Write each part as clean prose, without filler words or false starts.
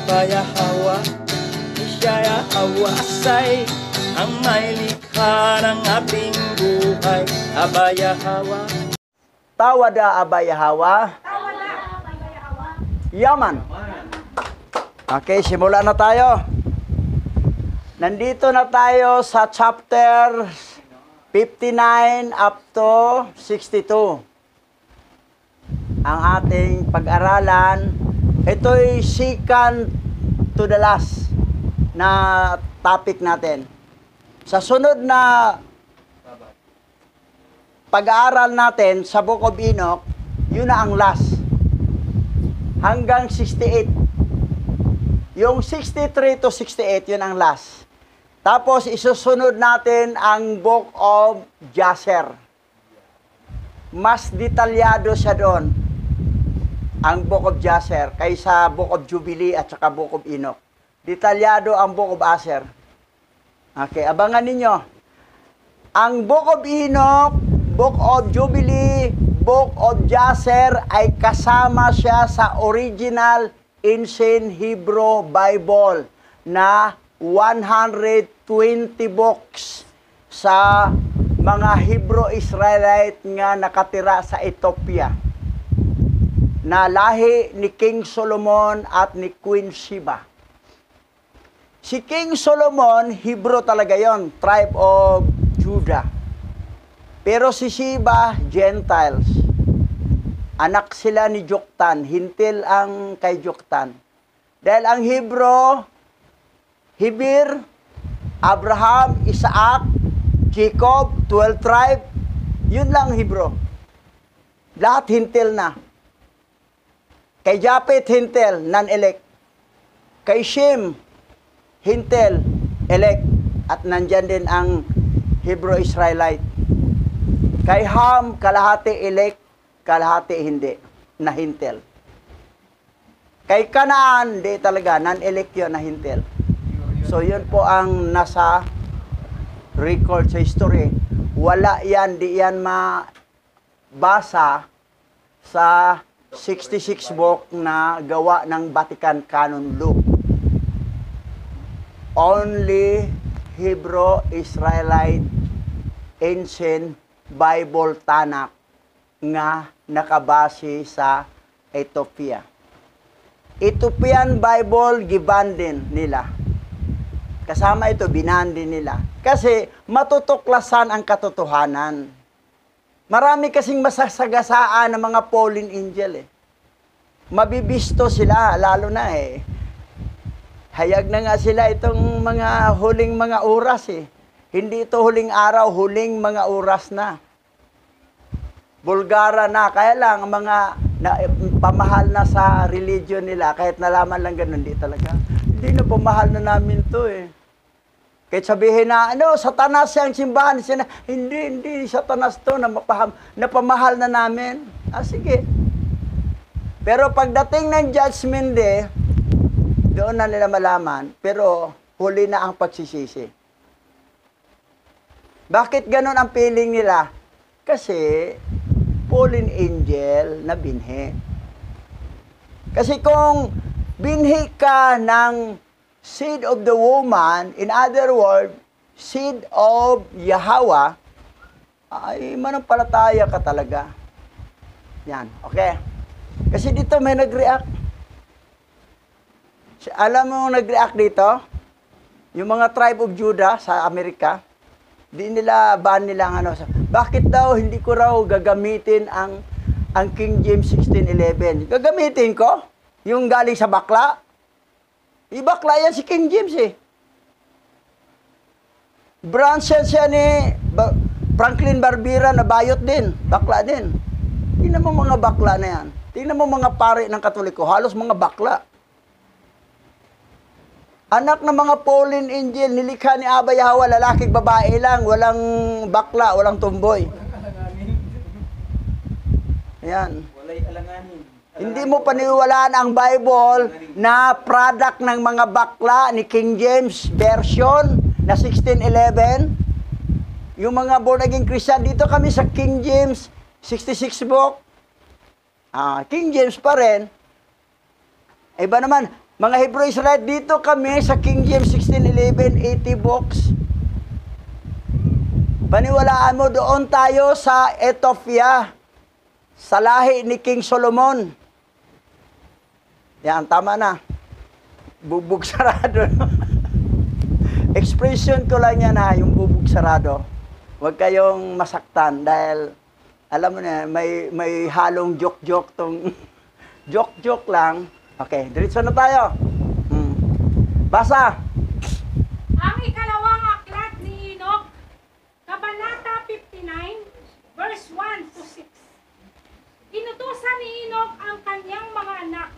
Abayahawa, Isaya Awasay, ang may likha ng ating buhay. Abayahawa. Tawada Abayahawa. Yaman. Okay, simula na tayo. Nandito na tayo sa chapter 59 up to 62. Ang ating pag-aralan, ito'y second to the last na topic natin. Sa sunod na pag-aaral natin sa Book of Enoch, yun na ang last. Hanggang 68. Yung 63 to 68, yun ang last. Tapos isusunod natin ang Book of Jasher. Mas detalyado siya doon, ang Book of Jasher, kaysa Book of Jubilee at saka Book of Enoch. Detalyado ang Book of Asher. Okay, abangan ninyo. Ang Book of Enoch, Book of Jubilee, Book of Jasher ay kasama siya sa original Ancient Hebrew Bible na 120 books sa mga Hebrew Israelite nga nakatira sa Ethiopia, na lahi ni King Solomon at ni Queen Sheba. Si King Solomon, Hebrew talaga yon, tribe of Judah. Pero si Sheba, Gentiles. Anak sila ni Joktan, hintil ang kay Joktan. Dahil ang Hebrew, Hebir, Abraham, Isaac, Jacob, 12 tribe, yun lang Hebrew. Lahat hintil na. Kay Japhet, hintil, non-elect. Kay Shem, hintil, elect. At nandyan din ang Hebrew Israelite. Kay Ham, kalahati elect, kalahati hindi, na hintil. Kay Kanaan, di talaga, non-elect yun na hintil. So yun po ang nasa record sa history. Wala yan, di yan mabasa sa 66 book na gawa ng Vatican Canon Law. Only Hebrew Israelite Ancient Bible Tanakh nga nakabase sa Ethiopia. Ethiopian Bible giban din nila. Kasama ito, binahan din nila. Kasi matutuklasan ang katotohanan. Marami kasing masasagasaan ng mga fallen angel eh. Mabibisto sila, lalo na eh. Hayag na nga sila itong mga huling mga oras eh. Hindi ito huling araw, huling mga oras na. Bulgara na, kaya lang mga pamahal na sa religion nila, kahit nalaman lang ganun, hindi talaga. Hindi na pamahal na namin to eh. Kahit sabihin na, Satanas yung simbahan. Hindi, Satanas to, napamahal na namin. Sige. Pero pagdating ng Judgment Day, doon na nila malaman, pero huli na ang pagsisisi. Bakit ganun ang feeling nila? Kasi, fallen angel na binhi. Kasi kung binhi ka ng seed of the woman, in other words, seed of Yahweh, ay manampalataya ka talaga. Yan, okay. Kasi dito may nag-react. Alam mo nag-react dito? Yung mga tribe of Judah sa Amerika, di nila, baan nila ang bakit daw hindi ko raw gagamitin ang King James 1611? Gagamitin ko? Yung galing sa bakla? Ibakla yan si King James eh. Branch siya ni Franklin Barbera na bayot din. Bakla din. Tingnan mo mga bakla na yan. Tingnan mo mga pare ng Katoliko. Halos mga bakla. Anak ng mga fallen angel, nilikha ni Abba Yahweh, lalaking babae lang. Walang bakla, walang tumboy. Ayan. Walay alanganin. Hindi mo paniwalaan ang Bible na product ng mga bakla ni King James Version na 1611. Yung mga born-again Christian, dito kami sa King James 66 book. King James pa rin. Iba naman, Mga Hebrew Israelite, dito kami sa King James 1611, 80 books. Paniwalaan mo, doon tayo sa Ethiopia, sa lahi ni King Solomon. Yan, tama na. Bubog sarado. Expression ko lang yan ha, yung bubog sarado. Huwag kayong masaktan dahil, alam mo na, may halong joke-joke tong, joke-joke lang. Okay, diretso na tayo. Basa. Ang ikalawang aklat ni Enoch, Kabanata 59, verse 1 to 6. Inutusan ni Enoch ang kanyang mga anak,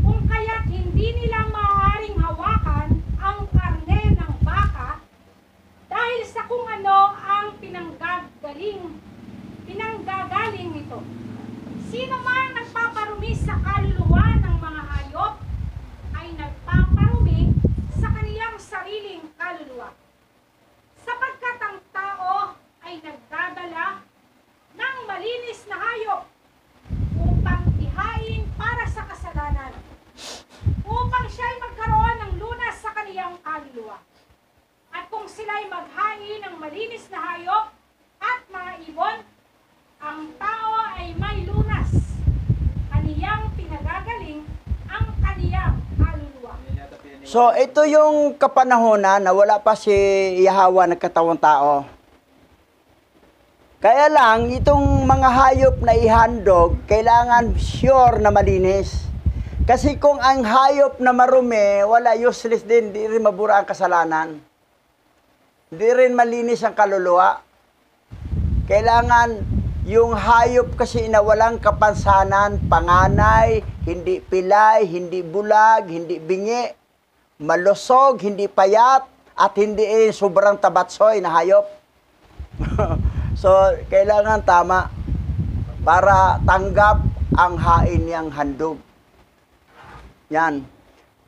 kung kaya't hindi nila maaaring hawakan ang karne ng baka dahil sa kung ano ang pinanggagaling nito. Sino man nagpaparumi sa kaluluwa ng mga hayop ay nagpaparumi sa kaniyang sariling kaluluwa. Sapagkat ang tao ay nagdadala ng malinis na hayop upang ihain para sa kasalanan, upang siya'y magkaroon ng lunas sa kaniyang kaluluwa. At kung sila'y maghain ng malinis na hayop at mga ibon, ang tao ay may lunas, kaniyang pinagagaling ang kaniyang kaluluwa. So, ito yung kapanahonan na wala pa si Yahweh nagkatawang tao. Kaya lang, itong mga hayop na ihandog, kailangan sure na malinis. Kasi kung ang hayop na marumi, wala, useless din, di rin mabura ang kasalanan. Di rin malinis ang kaluluwa. Kailangan yung hayop kasi na walang kapansanan, panganay, hindi pilay, hindi bulag, hindi bingi, malusog, hindi payat, at hindi sobrang tabatsoy na hayop. So, kailangan tama para tanggap ang hain niyang handog. Yan.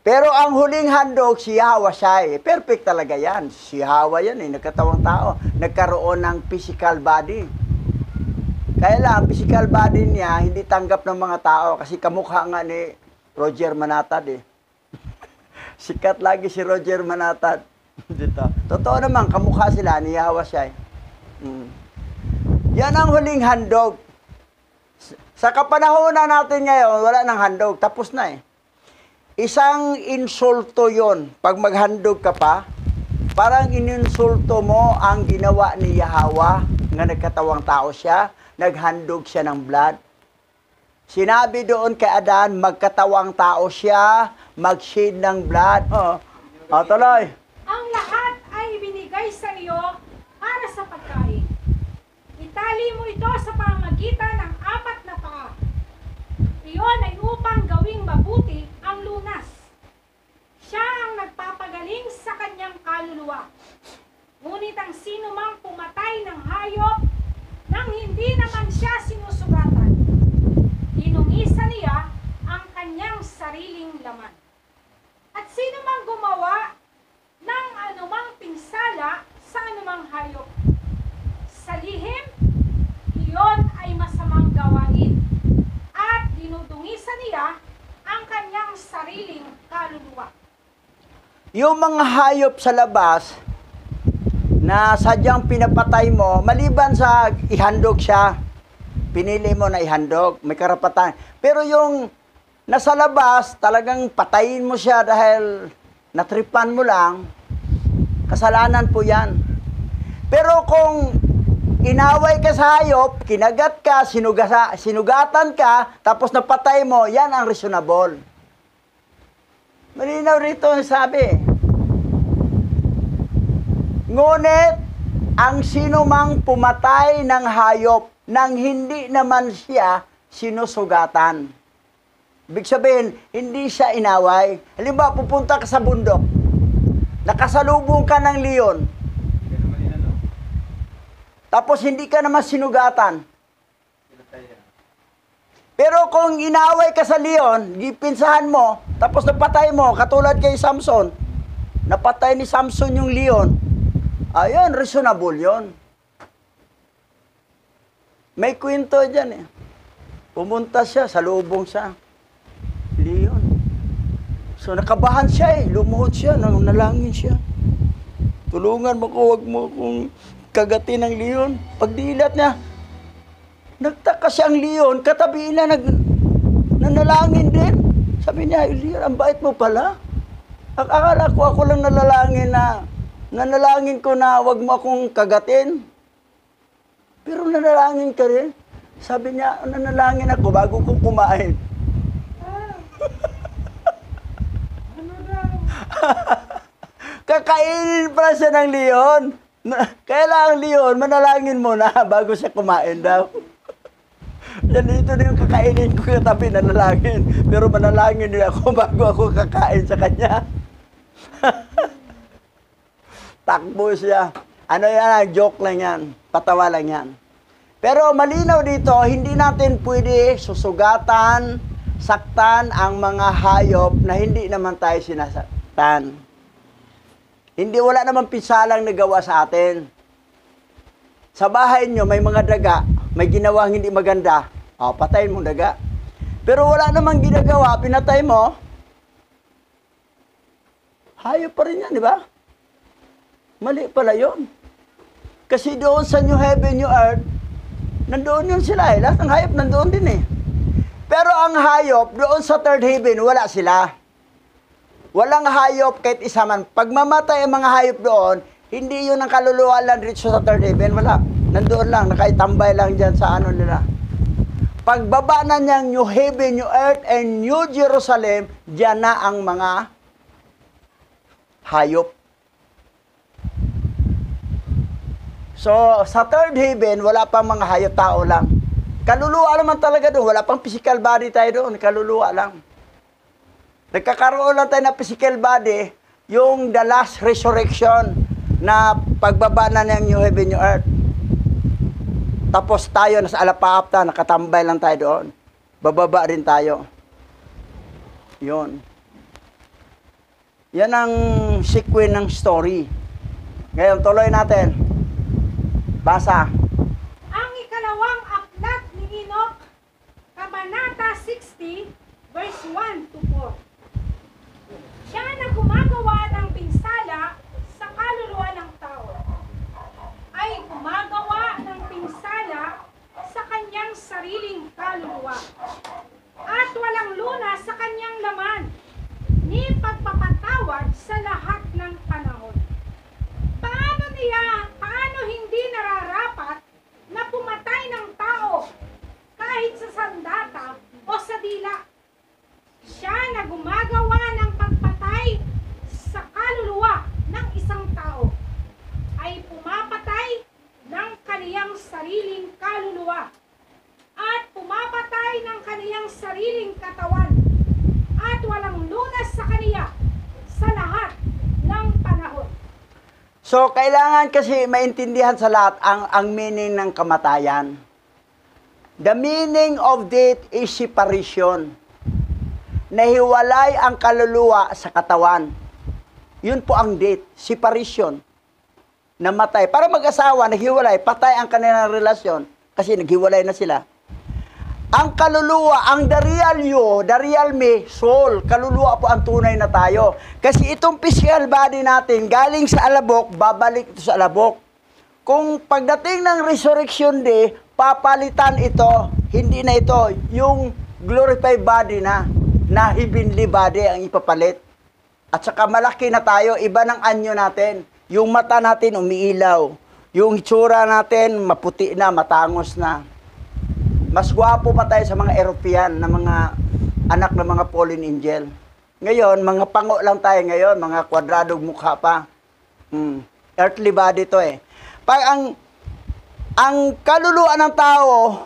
Pero ang huling handog, si Yahweh siya eh. Perfect talaga yan. Si Yahweh yan eh, nagkatawang tao. Nagkaroon ng physical body. Kaya lang, physical body niya, hindi tanggap ng mga tao kasi kamukha nga ni Roger Manatad eh. Sikat lagi si Roger Manatad. Dito. Totoo naman, kamukha sila ni Yahweh siya eh. Yan ang huling handog. Sa kapanahonan natin ngayon, wala nang handog. Tapos na eh. Isang insulto yon. Pag maghandog ka pa, parang ininsulto mo ang ginawa ni Yahweh nga nagkatawang tao siya. Naghandog siya ng blood. Sinabi doon kay Adan, magkatawang tao siya, mag-shed ng blood. Tuloy. Ang lahat ay binigay sa iyo para sa pagkain. Itali mo ito sa pamamagitan ng 4 na paa. Iyon ay upang gawing mabuti ang lunas. Siya ang nagpapagaling sa kanyang kaluluwa. Ngunit ang sino mang pumatay ng hayop nang hindi naman siya sinusugatan, inungisa niya ang kanyang sariling laman. At sino mang gumawa ng anumang pinsala sa anumang hayop, sa lihim, iyon ay masamang gawain. At dinudungisa niya ang kanyang sariling kaluluwa. Yung mga hayop sa labas, na sadyang pinapatay mo, maliban sa ihandog siya, pinili mo na ihandog, may karapatan. Pero yung nasa labas, talagang patayin mo siya dahil natripan mo lang, kasalanan po yan. Pero kung inaway ka sa hayop, kinagat ka, sinugatan ka, tapos napatay mo, yan ang reasonable. Malinaw rito ang sabi. Ngunit, ang sino mang pumatay ng hayop nang hindi naman siya sinusugatan. Ibig sabihin, hindi siya inaway. Halimbawa, pupunta ka sa bundok, nakasalubong ka ng leon, tapos hindi ka naman sinugatan. Pero kung inaway ka sa leon, gipinsahan mo, tapos napatay mo, katulad kay Samson, napatay ni Samson yung leon, ayun, reasonable yon. May kwento dyan eh. Pumunta siya, salubong siya. Leon. So nakabahan siya lumuhod siya, nalangin siya. Tulungan mo ko, wag mo kong kagatin ng leon. Pagdilat niya, nagtaka siyang leon, katabi na nanalangin din. Sabi niya, leon, ang bait mo pala. Akala ko ako lang nanalangin ko na wag mo akong kagatin. Pero nanalangin ka rin. Sabi niya, nanalangin ako bago ko kumain. Ano daw? Kakainin pala siya ng leon. Kailangan leon, manalangin mo na bago siya kumain daw. Yan, ito na yung kakainin ko katabi, nanalangin. Pero manalangin din ako bago ako kakain sa kanya. Takbo siya. Ano yan, joke lang yan. Patawa lang yan. Pero malinaw dito, hindi natin pwede susugatan, saktan ang mga hayop na hindi naman tayo sinasaktan. Hindi, wala namang pisalang nagawa sa atin. Sa bahay nyo, may mga daga, may ginawang hindi maganda, patayin mo daga. Pero wala namang ginagawa, pinatay mo, hayop pa rin yan, di ba? Mali pala yun. Kasi doon sa New Heaven, New Earth, nandoon yun sila lahat ng hayop nandoon din Pero ang hayop, doon sa Third Heaven, wala sila. Walang hayop kahit isa man. Pag mamatay ang mga hayop doon, hindi yun ang kaluluwa lang dito sa Third Heaven. Wala. Nandoon lang, nakaitambay lang dyan sa ano nila. Pagbaba na niyang New Heaven, New Earth, and New Jerusalem, dyan na ang mga hayop. So, sa Third Heaven, wala pang mga hayop, tao lang. Kaluluwa naman talaga doon. Wala pang physical body tayo doon. Kaluluwa lang. Nagkakaroon lang tayo ng physical body, yung the last resurrection na pagbaba na ng New Heaven, New Earth. Tapos tayo, nasa alapaapta, nakatambay lang tayo doon. Bababa rin tayo. Yun. Yan ang sequence ng story. Ngayon, tuloy natin. Basa. Ang ikalawang aklat ni Enoch, Kabanata 60, verse 1 to 4. Siya na gumagawa ng pinsala sa kaluluwa ng tao, ay gumagawa ng pinsala sa kanyang sariling kaluluwa, at walang lunas sa kanyang laman, ni pagpapatawad sa lahat ng panahon. Paano hindi nararapat na pumatay ng tao kahit sa sandata o sa dila? Siya na gumagawa ng pagpatay sa kaluluwa ng isang tao ay pumapatay ng kaniyang sariling kaluluwa at pumapatay ng kaniyang sariling katawan at walang lunas sa kaniya sa lahat ng panahon. So, kailangan kasi maintindihan sa lahat ang meaning ng kamatayan. The meaning of death is separation. Nahiwalay ang kaluluwa sa katawan. Yun po ang death, separation. Namatay. Para mag-asawa, naghiwalay, patay ang kanilang relasyon kasi naghiwalay na sila. Ang kaluluwa, ang the real you, the real me, soul, kaluluwa po ang tunay na tayo. Kasi itong physical body natin, galing sa alabok, babalik ito sa alabok. Kung pagdating ng Resurrection Day, papalitan ito, hindi na ito, yung glorified body na heavenly body ang ipapalit. At saka malaki na tayo, iba ng anyo natin. Yung mata natin umiilaw. Yung itsura natin maputi na, matangos na. Mas gwapo pa tayo sa mga European na mga anak ng mga fallen angel. Ngayon, mga pango lang tayo ngayon, mga kwadradong mukha pa. Earthly body to Pag ang kaluluwa ng tao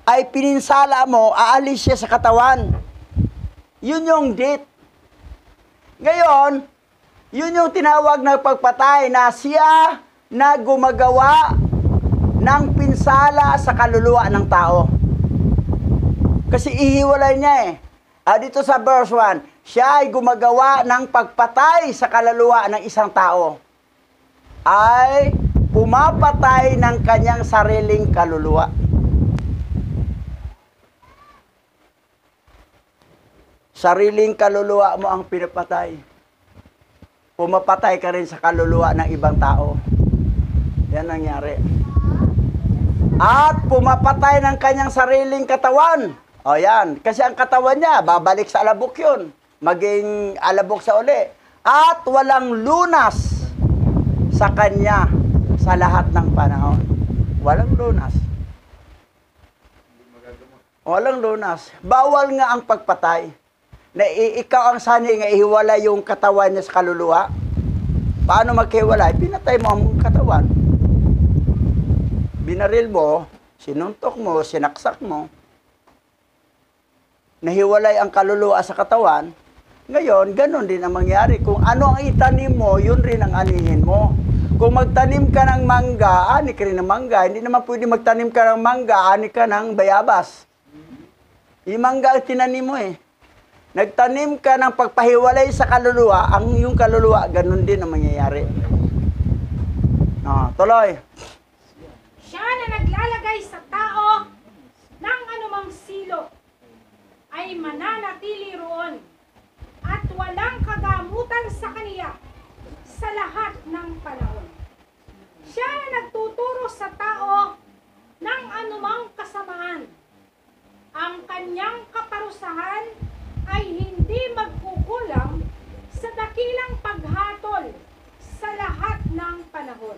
ay pininsala mo, aalis siya sa katawan. Yun yung death. Ngayon, yun yung tinawag na pagpatay na siya na gumagawa ng pinsala sa kaluluwa ng tao. Kasi ihiwalay niya dito sa verse 1, siya ay gumagawa ng pagpatay sa kaluluwa ng isang tao. Ay pumapatay ng kanyang sariling kaluluwa. Sariling kaluluwa mo ang pinapatay. Pumapatay ka rin sa kaluluwa ng ibang tao. Yan nangyari. At pumapatay ng kanyang sariling katawan. O yan. Kasi ang katawan niya, babalik sa alabok yun. Maging alabok sa uli. At walang lunas sa kanya sa lahat ng panahon. Walang lunas. Walang lunas. Bawal nga ang pagpatay. Na ikaw ang sanhi nga ihiwalay yung katawan niya sa kaluluwa. Paano maghiwalay? Pinatay mo ang katawan. Binaril mo, sinuntok mo, sinaksak mo. Nahiwalay ang kaluluwa sa katawan. Ngayon, ganun din ang mangyari. Kung ano ang itanim mo, yun rin ang anihin mo. Kung magtanim ka ng mangga, ani ka rin ng mangga. Hindi naman pwede magtanim ka ng mangga, ani ka ng bayabas. Yung mangga ang tinanim mo eh. Nagtanim ka ng pagpahiwalay sa kaluluwa, ang yung kaluluwa, ganun din ang mangyayari. Tuloy. Siya na naglalagay sa tao ng anumang silo ay mananatili roon at walang kagamutan sa kaniya sa lahat ng panahon. Siya na nagtuturo sa tao ng anumang kasamaan. Ang kanyang kaparusahan ay hindi magkukulang sa dakilang paghatol sa lahat ng panahon.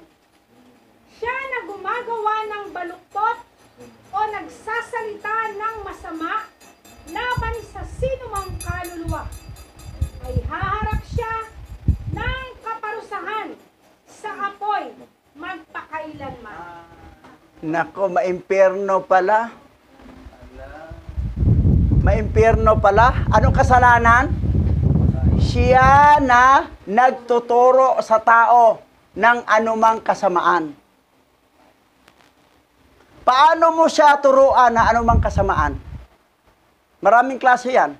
Siya na gumagawa ng baluktot o nagsasalita ng masama laban sa sinumang kaluluwa ay haharap siya ng kaparusahan sa apoy magpakailanman. Nako, maimpyerno pala. Maimpyerno pala. Anong kasalanan? Siya na nagtuturo sa tao ng anumang kasamaan. Paano mo siya turuan na anumang kasamaan? Maraming klase yan.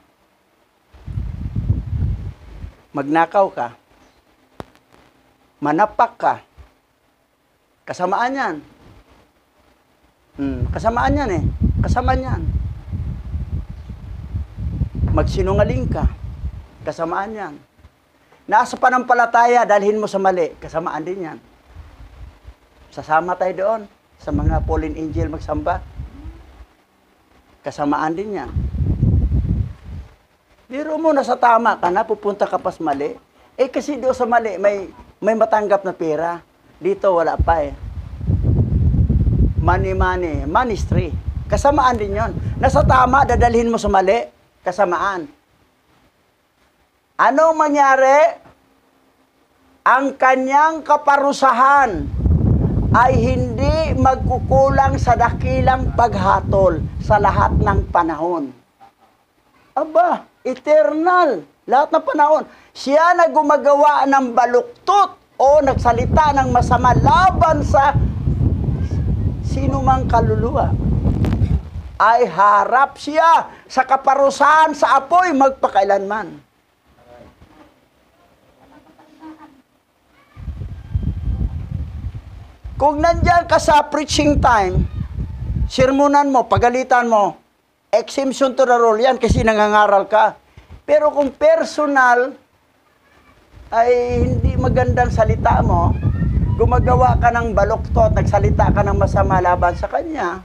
Magnakaw ka. Manapak ka. Kasamaan yan. Kasamaan yan eh. Kasamaan yan. Magsinungaling ka. Kasamaan yan. Nasa panampalataya, dalhin mo sa mali. Kasamaan din yan. Sasama tayo doon sa mga fallen angel magsamba. Kasamaan din yan. Biro mo na sa tama ka na, pupunta ka pas mali. Eh kasi doon sa mali, may matanggap na pera. Dito wala pa eh. Money is free. Kasamaan din yon. Nasa tama, dadalhin mo sa mali. Kasamaan. Anong mangyari? Ang kanyang kaparusahan ay hindi magkukulang sa dakilang paghatol sa lahat ng panahon. Aba, eternal. Lahat ng panahon. Siya na gumagawa ng baluktot o nagsalita ng masama laban sa sinumang kaluluwa. Ay harap siya sa kaparusahan sa apoy magpakailanman. Kung nandyan ka sa preaching time, sirmunan mo, pagalitan mo, exemption to the rule yan kasi nangangaral ka. Pero kung personal, ay hindi magandang salita mo, gumagawa ka ng baluktot, nagsalita ka ng masama laban sa kanya,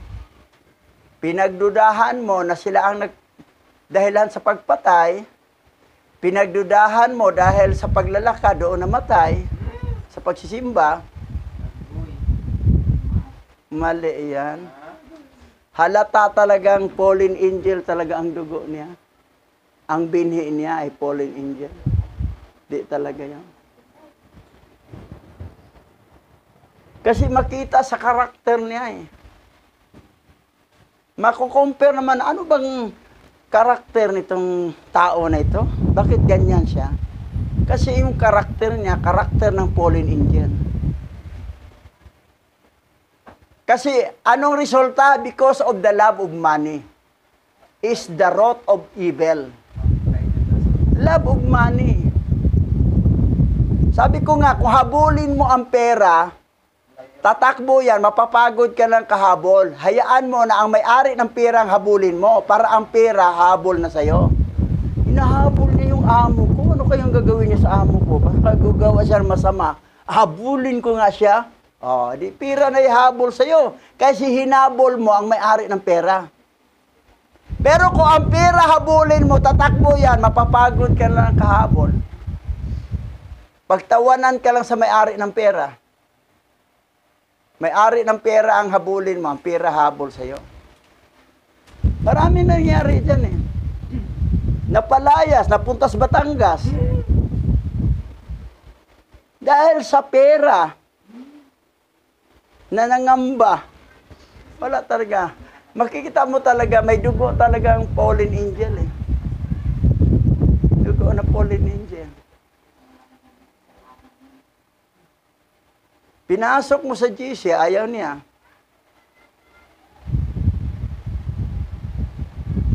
pinagdudahan mo na sila ang dahilan sa pagpatay, pinagdudahan mo dahil sa paglalaka doon namatay, sa pagsisimba, mali yan. Halata talagang fallen angel talaga ang dugo niya. Ang binhi niya ay fallen angel. Di talaga yan. Kasi makita sa karakter niya eh. Makukompare naman, ano bang karakter nitong tao na ito? Bakit ganyan siya? Kasi yung karakter niya, karakter ng fallen angel. Kasi anong resulta? Because of the love of money is the root of evil. Love of money. Sabi ko nga, kung habulin mo ang pera, tatakbo yan, mapapagod ka ng kahabol. Hayaan mo na ang may-ari ng pera ang habulin mo para ang pera habol na sa'yo. amo ko. Ano kayang gagawin niya sa amo ko? Baka gagawa siya ng masama. Habulin ko nga siya. Oh, di pira na ihabol sa'yo. Kasi hinabol mo ang may-ari ng pera. Pero kung ang pera habulin mo, tatakbo yan, mapapagod ka lang kahabol. Pagtawanan ka lang sa may-ari ng pera. May-ari ng pera ang habulin mo, ang pera habol sa'yo. Marami nangyari dyan eh. Napalayas, napuntas Batangas. Dahil sa pera, na nangamba. Wala talaga. Makikita mo talaga, may dugo talaga ang fallen angel eh. Dugo na fallen angel. Pinasok mo sa GC, ayaw niya.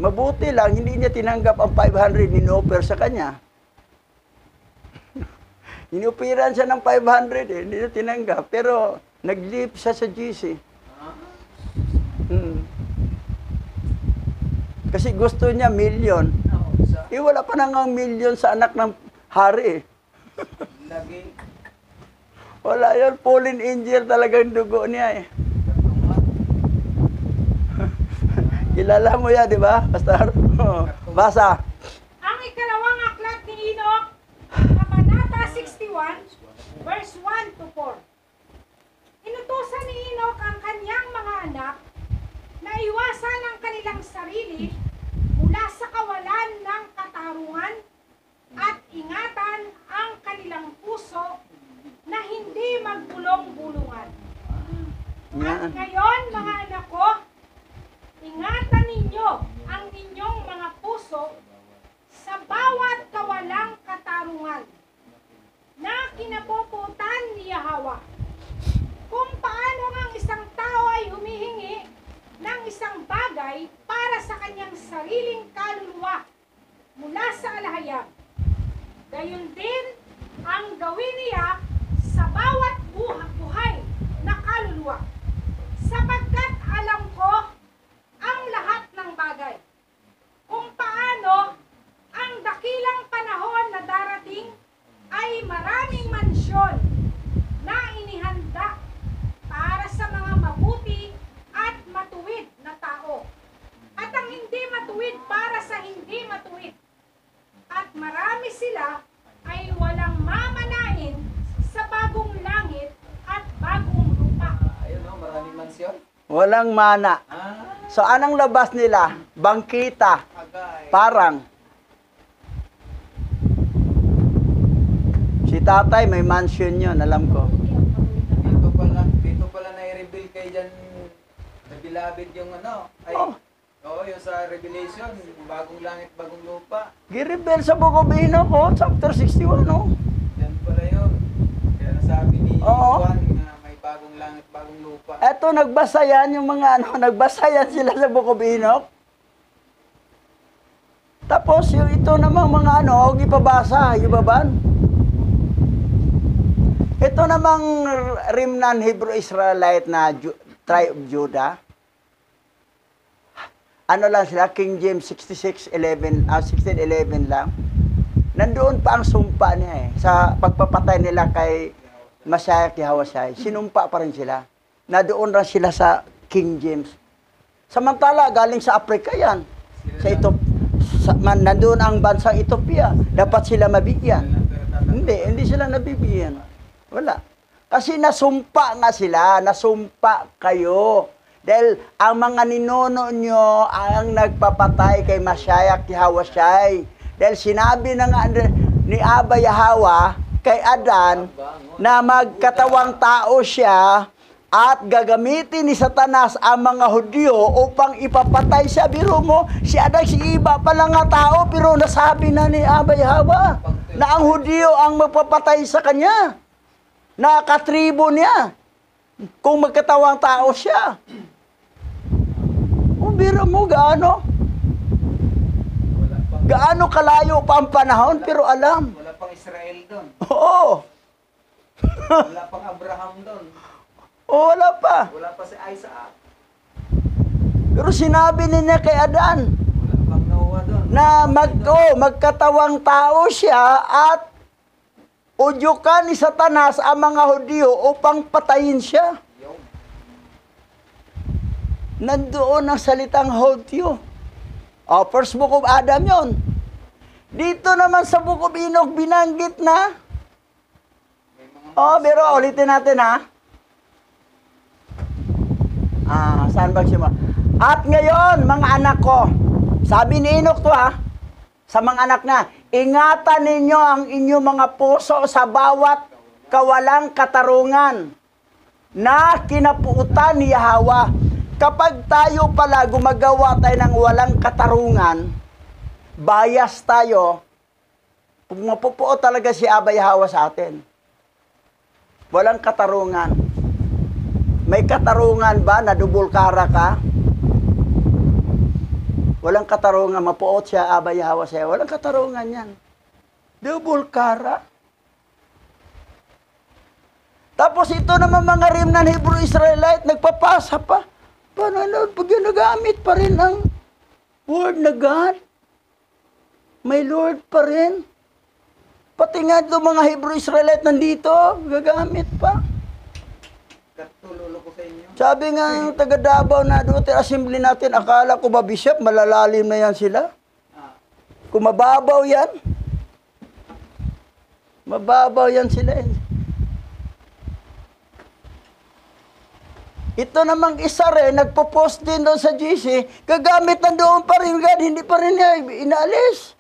Mabuti lang, hindi niya tinanggap ang 500 in-offer sa kanya. Inupiran siya ng 500 eh, hindi niya tinanggap. Pero nag-leave siya sa GC. Kasi gusto niya milyon. Wala pa nang milyon sa anak ng hari eh. Wala yan, fallen angel talagang dugo niya eh. Kilala mo yan, di ba, Pastor? Basa. Ang ikalawang aklat ni Enoch, Kabanata 61, verse 1 to 4. Inutusan ni Enoch ang kanyang mga anak na iwasan ang kanilang sarili mula sa kawalan ng katarungan at ingatan ang kanilang puso na hindi magbulong-bulungan. At ngayon, mga anak ko, ingatan ninyo ang inyong mga puso sa bawat kawalang katarungan na kinapuputan ni Yahweh. Kung paano ang isang tao ay humihingi ng isang bagay para sa kanyang sariling kaluluwa mula sa alahayag. Gayon din ang gawin niya sa bawat buhay na kaluluwa. Sapagkat alam ko ang lahat ng bagay. Kung paano ang dakilang panahon na darating ay maraming mansyon na inihanda para sa mga mabuti at matuwid na tao. At ang hindi matuwid para sa hindi matuwid. At marami sila ay walang mamanain sa bagong langit at bagong lupa. Ayun o, maraming mansyon. Walang mana. So, anong labas nila? Bangkita. Parang. Si tatay, may mansion yun, alam ko. Dito pala na-reveal kayo dyan, nabilabid yung ano, ay, oo, yung sa Revelation, bagong langit, bagong lupa. Girebel sa Book of Enoch, chapter 61, no? Yan pala yun. Kaya nasabi ni Juan na may bagong langit, bagong lupa. Eto, nagbasa yan, yung mga nagbasa yan sila sa Book of Enoch. Tapos, yung ito namang mga ipabasa, yung baban. Ito namang remnant Hebrew Israelite na tribe of Judah. Ano lang sila, King James 1611 lang. Nandoon pa ang sumpa niya eh. Sa pagpapatay nila kay Messiah Yahweh, sinumpa pa rin sila. Na doon rin sila sa King James. Samantala, galing sa Africa yan. Nandoon ang bansang Ethiopia. Dapat sila mabigyan. Hindi sila nabibigyan. Wala. Kasi nasumpa nga sila, nasumpa kayo. Dahil ang mga ninuno nyo ang nagpapatay kay Messiah Yahweh. Dahil sinabi na nga ni Abba Yahweh kay Adan na magkatawang tao siya at gagamitin ni Satanas ang mga Hudyo upang ipapatay siya. Biro mo, si Adan, si Iba pala nga tao, pero nasabi na ni Abba Yahweh na ang Hudyo ang magpapatay sa kanya. Na katribo niya. Kung magkatawang tao siya. Biro mo, gaano? Gaano kalayo pa ang panahon, pero alam. Wala pang Israel doon. Oo. Wala pang Abraham doon. Wala pa. Wala pa si Isaac. Pero sinabi niya kay Adan. Wala pang Noah doon. na magkatawang tao siya at udyukan ni Satanas ang mga Hudyo upang patayin siya. Nandoon ang salitang Hudyo. First book of Adam yon. Dito naman sa book of Enoch, binanggit na. Pero ulitin natin ha. Saan ba siya? At ngayon, mga anak ko, sabi ni Enoch to ha, sa mga anak na, ingatan ninyo ang inyong mga puso sa bawat kawalang katarungan na kinapuutan ni Yahweh. Kapag tayo pala gumagawa tayo ng walang katarungan, bias tayo, mapupuo talaga si Abba Yahweh sa atin. Walang katarungan. May katarungan ba na dubol kara ka? Walang katarungan, mapuot siya, Abba Yahweh siya. Walang katarungan yan. Double kara. Tapos ito naman mga remnant Hebrew Israelite, nagpapasa pa. Paano pag ginagamit pa rin ang word na God? May Lord pa rin. Pati nga ito mga Hebrew Israelite nandito, gagamit pa. Katulolo ko sa inyo. Sabi nga yung taga Davao na doon, assembly natin, akala ko ba, Bishop, malalalim na yan sila? Kung mababaw yan, mababaw yan sila. Ito namang isa rin, nagpo-post din doon sa GC, gagamit na doon pa rin, God, hindi pa rin niya inaalis.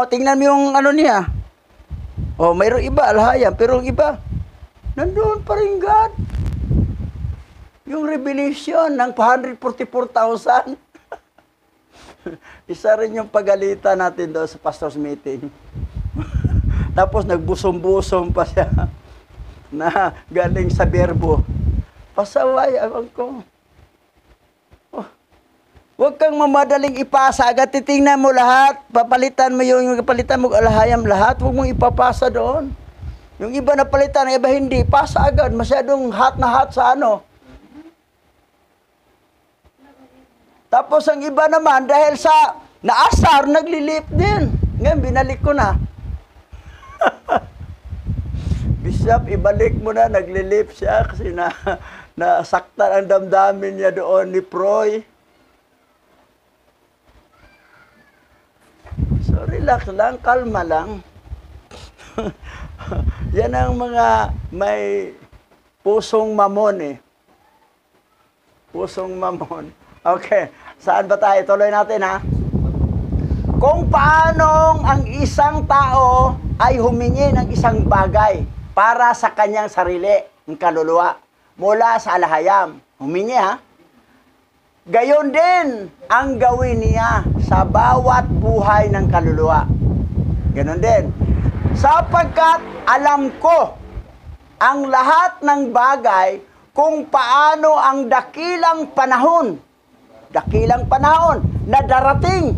Tingnan mo yung ano niya. Mayroong iba, alhayam, pero yung iba, nandoon pa rin, God. Yung revelation ng 144,000. Isa rin yung pagalitan natin doon sa pastor's meeting. Tapos nagbusom-busom pa siya na galing sa berbo. Pasaway, awang ko. Huwag kang mamadaling ipasa. Agad titingnan mo lahat. Papalitan mo yung palitan mo alhayam lahat. Huwag mong ipapasa doon. Yung iba na palitan, yung iba hindi. Pasa agad. Masyadong hot na hot sa ano. Tapos ang iba naman, dahil sa naasar, naglilip din. Ngayon, binalik ko na. Bishop, ibalik mo na, naglilip siya kasi nasaktan ang damdamin niya doon ni Proy. So, relax lang, kalma lang. Yan ang mga may pusong mamon eh. Pusong mamon. Okay, saan ba tayo? Tuloy natin ha. Kung paanong ang isang tao ay humingi ng isang bagay para sa kanyang sarili, ng kaluluwa, mula sa alahayam. Humingi ha. Gayon din ang gawin niya sa bawat buhay ng kaluluwa. Ganon din. Sapagkat alam ko ang lahat ng bagay kung paano ang dakilang panahon na darating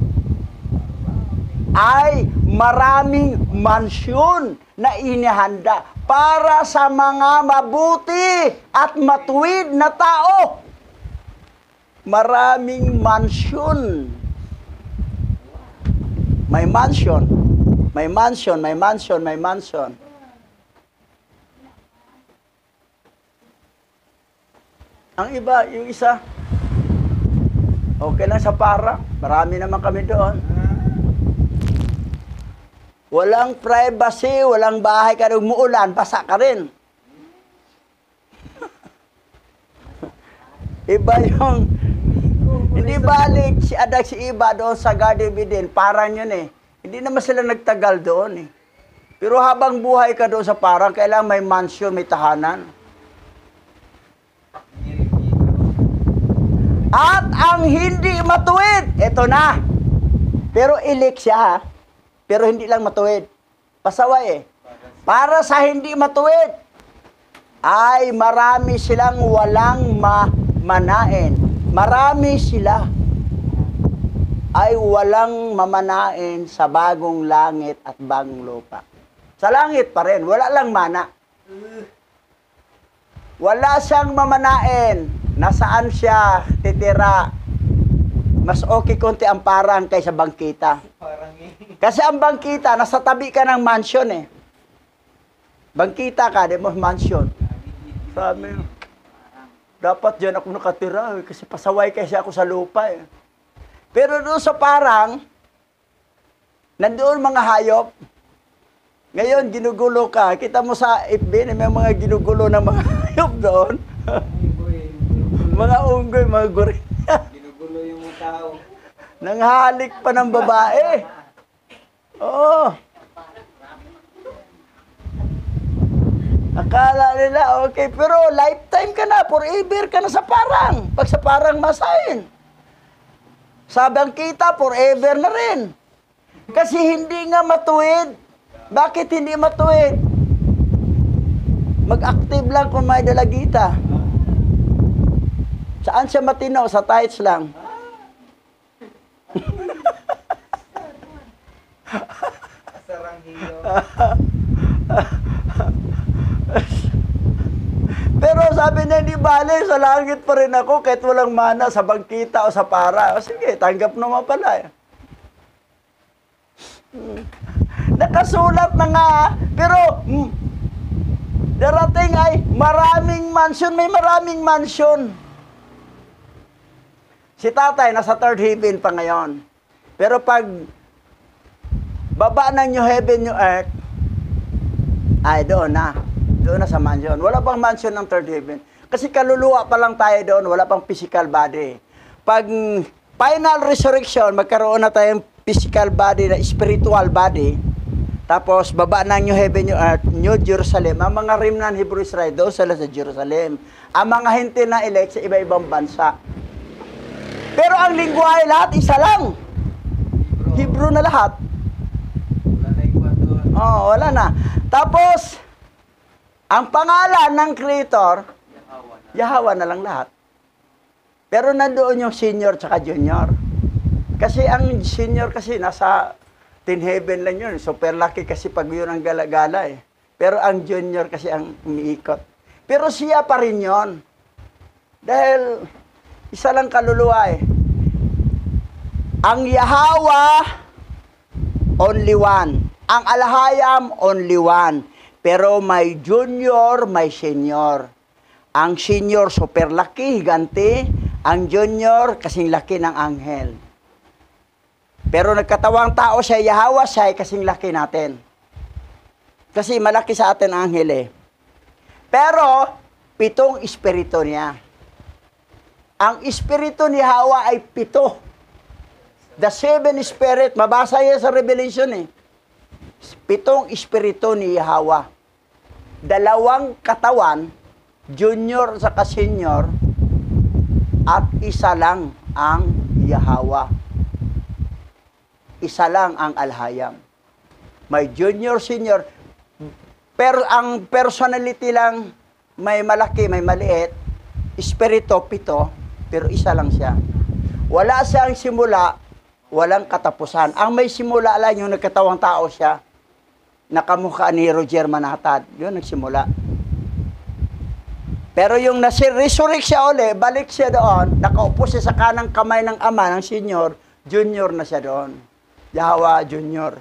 ay maraming mansyon na inihanda para sa mga mabuti at matuwid na tao. Maraming mansyon. May mansion. May mansion, may mansion, may mansion. Ang iba, yung isa, okay lang sa para. Marami naman kami doon. Walang privacy, walang bahay ka rin, umuulan, basa ka rin. Iba yung, hindi balik si Adag si Iba doon sa Garden Eden, parang yun eh. Hindi naman sila nagtagal doon eh. Pero habang buhay ka doon sa parang, kailangan may mansion, may tahanan. At ang hindi matuwid, eto na. Pero ilik siya ha. Pero hindi lang matuwid. Pasaway eh. Para sa hindi matuwid, ay marami silang walang mamanain. Marami sila ay walang mamanain sa bagong langit at bagong lupa. Sa langit pa rin, wala lang mana. Wala siyang mamanain. Nasaan siya titira? Mas okay konti ang parang kaysa bangkita. Parang Kasi ang bangkita, nasa tabi ka ng mansion eh. Bangkita ka, di mo mansion. Sabi, dapat dyan ako nakatira eh, kasi pasaway kasi ako sa lupa eh. Pero doon sa parang, nandoon mga hayop. Ngayon, ginugulo ka. Kita mo sa FB, may mga ginugulo ng mga hayop doon. Mga unggoy, mga gorilla. ginugulo yung mga tao. Nanghalik pa ng babae. Oo. Akala nila, okay, pero lifetime ka na, forever ka na sa parang. Pag sa parang masahin. Sa bangkita, forever na rin. Kasi hindi nga matuwid. Bakit hindi matuwid? Mag-active lang kung may dalagita. Saan siya matino? Sa tights lang. Saranghiyo. Pero sabi niya, hindi bale, sa langit pa rin ako kahit walang mana sa bangkita o sa para. O sige, tanggap naman pala eh. Nakasulat na nga, pero darating ay maraming mansion, may maraming mansion. Si tatay, nasa third heaven pa ngayon. Pero pag baba ng new heaven, new earth, ay doon na. Doon na sa mansion. Wala pang mansion ng third heaven. Kasi kaluluwa pa lang tayo doon, wala pang physical body. Pag final resurrection, magkaroon na tayong physical body na spiritual body. Tapos, baba ng new heaven, new earth, New Jerusalem. Ang mga remnant Hebrew Israel, doon sila sa Jerusalem. Ang mga hintil na elect sa iba-ibang bansa. Pero ang lingwahe lahat, isa lang. Hebrew na lahat. Wala na iwan doon. Oo, wala na. Tapos, ang pangalan ng Creator, Yahweh na lang lahat. Pero nandoon yung senior tsaka junior. Kasi ang senior kasi nasa 10 heaven lang yun. Super lucky kasi pag yun ang gala-gala eh. Pero ang junior kasi ang umiikot. Pero siya pa rin yun. Dahil isa lang kaluluwa eh. Ang Yahweh, only one. Ang Alhayam, only one. Pero may junior, may senior. Ang senior, super laki, higanti. Ang junior, kasing laki ng anghel. Pero nagkatawang tao siya, Yahweh, siya ay kasing laki natin. Kasi malaki sa atin ang anghel eh. Pero, 7 espiritu niya. Ang espiritu ni Yahweh ay 7. The 7 spirit, mabasa yan sa Revelation eh. 7 espiritu ni Yahweh. 2 katawan, junior sa senior, at isa lang ang Yahweh. Isa lang ang Alhayam. May junior, senior, pero ang personality lang, may malaki, may maliit, espiritu 7, pero isa lang siya. Wala siyang simula, walang katapusan. Ang may simula lang yung nagkatawang tao siya, nakamukha ni Roger Manatad. Yun, nagsimula. Pero yung resurrect siya uli, balik siya doon, nakaupo siya sa kanang kamay ng ama, ng senior, junior na siya doon. Yahweh Junior.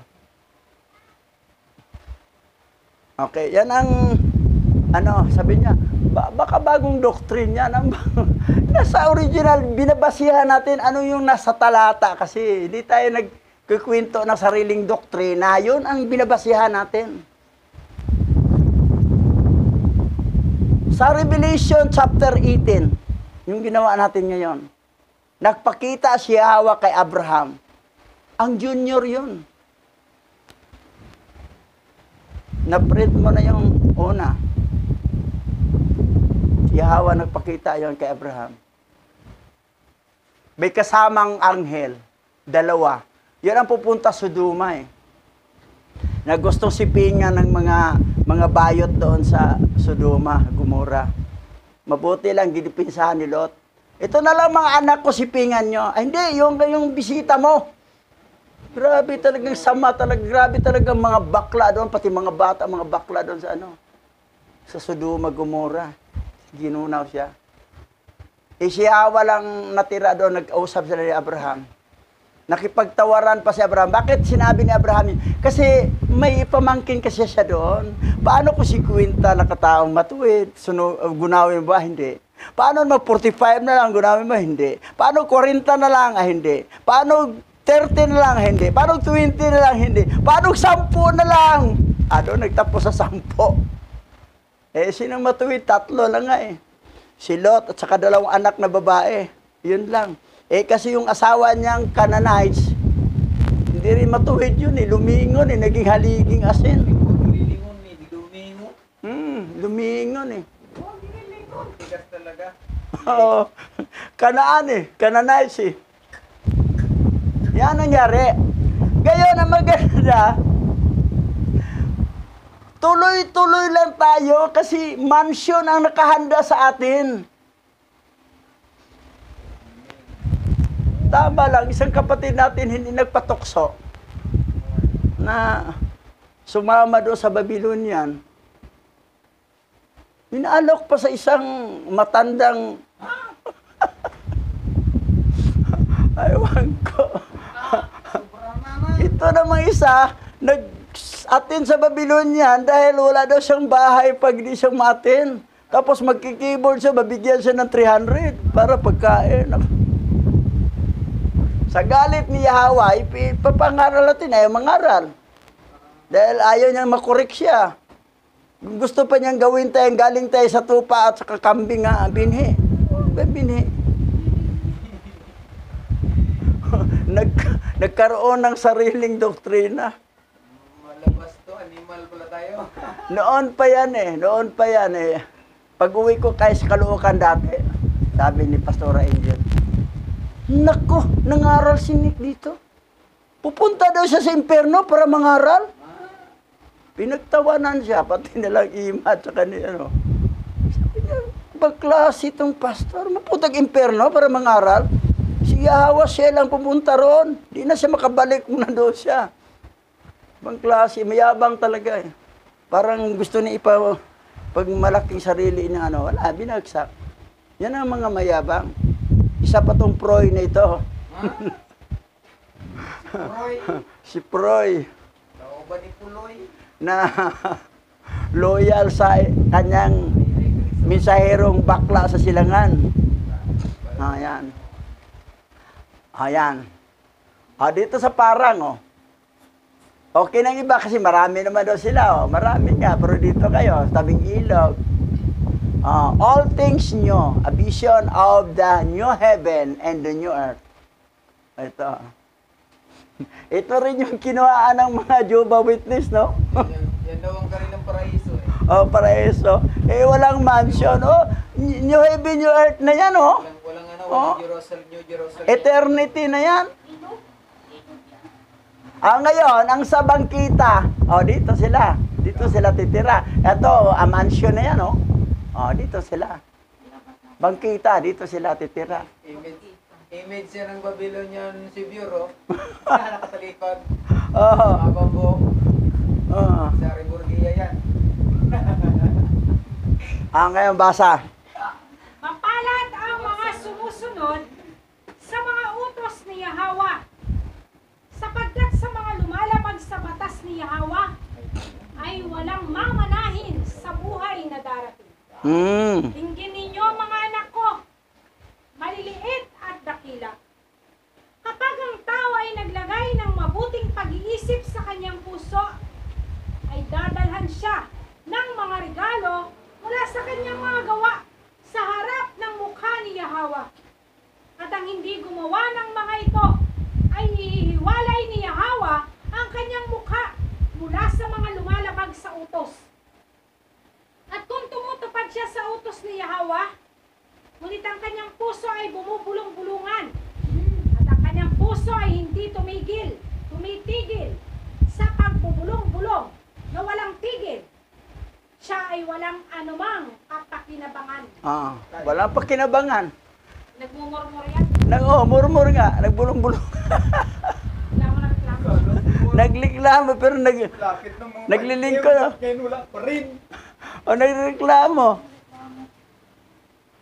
Okay, yan ang, sabi niya, baka bagong doctrine yan. Nasa original, binabasihan natin ano yung nasa talata kasi hindi tayo nagkikwento ng sariling doktrina. Yun ang binabasihan natin. Sa Revelation chapter 18, yung ginawa natin ngayon, nagpakita si Yahweh kay Abraham. Ang junior yun. Na-print mo na yung una. Si Yahweh nagpakita yon kay Abraham. May kasamang anghel, 2. Yan ang pupunta sa Sodoma eh. Na gustong sipingan ng mga bayot doon sa Sodoma, Gomora. Mabuti lang, ginipinsahan ni Lot. Ito na lang mga anak ko, sipingan nyo. Ay, hindi, yung bisita mo. Grabe talagang sama, grabe talagang mga bakla doon, pati mga bata, mga bakla doon sa sa Sodoma, Gomora. Ginunaw siya. Si Hawa lang natira doon, nag-usap sila ni Abraham. Nakipagtawaran pa si Abraham. Bakit sinabi ni Abraham yun? Kasi may pamangkin kasi siya doon. Paano kung si Quinta na kataong matuwid? Gunawin ba? Hindi. Paano mag 45 na lang? Gunawin ba? Hindi. Paano 40 na lang? Hindi. Paano 30 na lang? Hindi. Paano 20 na lang? Hindi. Paano 10 na lang? Nagtapos sa 10. Sino matuwid? 3 lang nga eh. Si Lot at saka 2 anak na babae. Yun lang. Kasi yung asawa niyang Canaanites, hindi rin matuwid yun eh. Lumingon eh. Naging haliging asin. Lumingon eh. Lumingon. Lumingon eh. Tigas talaga. Oo. Kanaan eh. Canaanites eh. Yan ang nangyari. Ngayon ang maganda, tuloy-tuloy lang tayo kasi mansion ang nakahanda sa atin. Tama lang, isang kapatid natin hindi nagpatukso na sumama doon sa Babylonian. Inaalok pa sa isang matandang aywan ko. Ito namang isa, nag-atin sa Babylonian dahil wala daw siyang bahay pag di siyang matin. Tapos magkikeyboard siya, mabigyan siya ng 300 para pagkain. Sa galit ni Yahweh, ipapangaral natin, ayaw mangaral. Dahil ayaw niyang makorek siya. Gusto pa niyang gawin tayong galing tayo sa tupa at sa kakambing nga, binhi. Binhi. Nagkaroon ng sariling doktrina. Malabas to, animal pala tayo. Noon pa yan eh. Pag-uwi ko kay sa Caloocan dati, sabi ni Pastora Angel, nako, nangaral si Nick dito. Pupunta daw siya sa impyerno para mangaral. Pinagtawanan siya, pati nilang ima at saka ni ano. Sabi niya, bagklase itong pastor, mapuntag impyerno para mangaral. Si Yahweh siya lang pupunta roon. Di na siya makabalik kung nandoon siya. Ibang klase, mayabang talaga eh. Parang gusto niya pag malaking sarili niya, wala, binagsak. Yan ang mga mayabang. Isa pa tong Proy na ito. Roy. Si Proy. Tao ba ni Puloy? Na loyal sa kanyang mensaherong bakla sa silangan. Ayan. Ayan. Dito sa Parang, Okay nang iba kasi marami naman daw sila, Marami nga, pero dito kayo, tabing ilog. All things new, a vision of the new heaven and the new earth. Ito. Ito rin yung kinuhaan ng mga Jehovah's Witness, no? Yan daw ang kanilang paraiso eh. Paraiso. Walang mansion, new heaven, new earth na yan, Walang New Jerusalem. Eternity na yan. Ngayon, ang sa bangkita, dito sila. Dito sila titira. Ito, mansion na yan, dito sila. Bangkita, dito sila titira. Image yan ng Babylonian si Bureau. Nakatalikod. Oo. Mabambo. Sa Riburgia yan. Ngayon, basa. Mapalad ang mga sumusunod sa mga utos ni Yahweh, sapagkat sa mga lumalabag sa batas ni Yahweh ay walang mamanahin sa buhay na darating. Tingin ninyo mga anak ko, maliliit at dakila. Kapag ang tao ay naglagay ng mabuting pag-iisip sa kanyang puso, ay dadalhan siya ng mga regalo mula sa kanyang mga gawa sa harap ng mukha ni Yahweh. At ang hindi gumawa ng mga ito ay ihiwalay ni Yahweh ang kanyang mukha mula sa mga lumalabag sa utos. At kung tumutupad siya sa utos ni Yahweh, ngunit ang kanyang puso ay bumubulong-bulungan, at ang kanyang puso ay hindi tumitigil sa pagbubulong-bulong na walang tigil, siya ay walang anumang kapakinabangan. Walang pakinabangan. Nagmumurmur yan. Murmur nga, nagbulong-bulong. Nagliklamo, pero naglilingkod. Ngayon wala pa rin. Nagreklamo.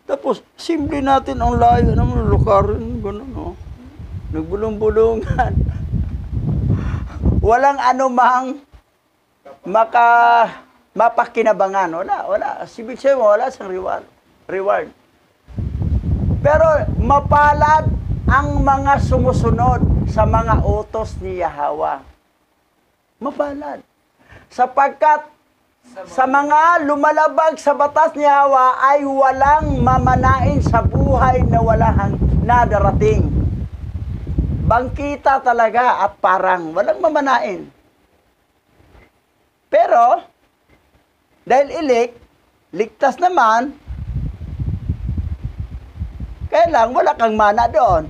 Tapos, simple natin ang layo naman, lukarin, gano'n, no? Nagbulong-bulungan. Walang anumang mapakinabangan. Wala. Sibig sayo, wala sa reward. Pero, mapalad ang mga sumusunod sa mga utos ni Yahweh. Mapalad. Sapagkat sa mga lumalabag sa batas ni Yahweh ay walang mamanain sa buhay na walang nadarating. Bangkita talaga at parang walang mamanain. Pero, dahil ligtas naman, kaya lang wala kang mana doon.